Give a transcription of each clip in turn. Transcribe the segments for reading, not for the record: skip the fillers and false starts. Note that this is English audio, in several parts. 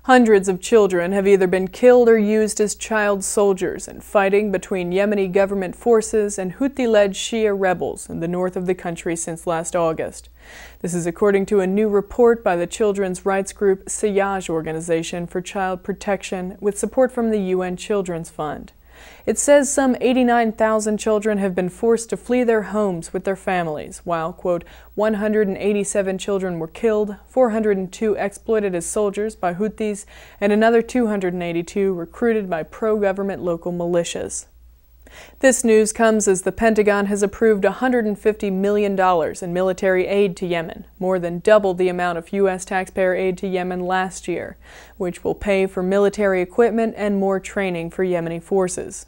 Hundreds of children have either been killed or used as child soldiers in fighting between Yemeni government forces and Houthi-led Shia rebels in the north of the country since last August. This is according to a new report by the children's rights group Siyaj Organization for Child Protection with support from the UN Children's Fund. It says some 89,000 children have been forced to flee their homes with their families, while, quote, 187 children were killed, 402 exploited as soldiers by Houthis, and another 282 recruited by pro-government local militias. This news comes as the Pentagon has approved $150 million in military aid to Yemen, more than double the amount of U.S. taxpayer aid to Yemen last year, which will pay for military equipment and more training for Yemeni forces.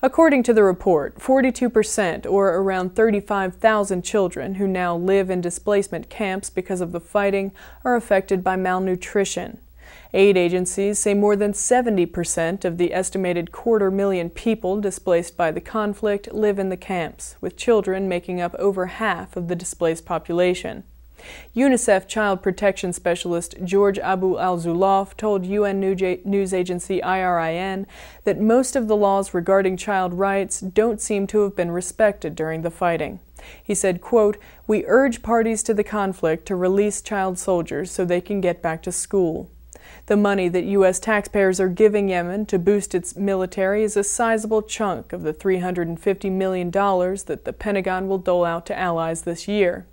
According to the report, 42%, or around 35,000 children who now live in displacement camps because of the fighting, are affected by malnutrition. Aid agencies say more than 70% of the estimated 250,000 people displaced by the conflict live in the camps, with children making up over half of the displaced population. UNICEF child protection specialist George Abu Al-Zulaf told UN news agency IRIN that most of the laws regarding child rights don't seem to have been respected during the fighting. He said, quote, "We urge parties to the conflict to release child soldiers so they can get back to school." The money that U.S. taxpayers are giving Yemen to boost its military is a sizable chunk of the $350 million that the Pentagon will dole out to allies this year.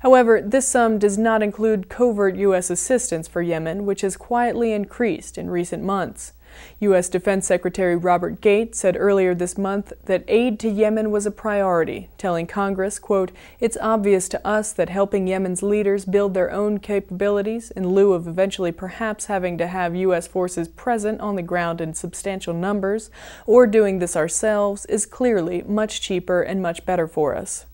However, this sum does not include covert U.S. assistance for Yemen, which has quietly increased in recent months. U.S. Defense Secretary Robert Gates said earlier this month that aid to Yemen was a priority, telling Congress, quote, "It's obvious to us that helping Yemen's leaders build their own capabilities in lieu of eventually perhaps having to have U.S. forces present on the ground in substantial numbers, or doing this ourselves, is clearly much cheaper and much better for us."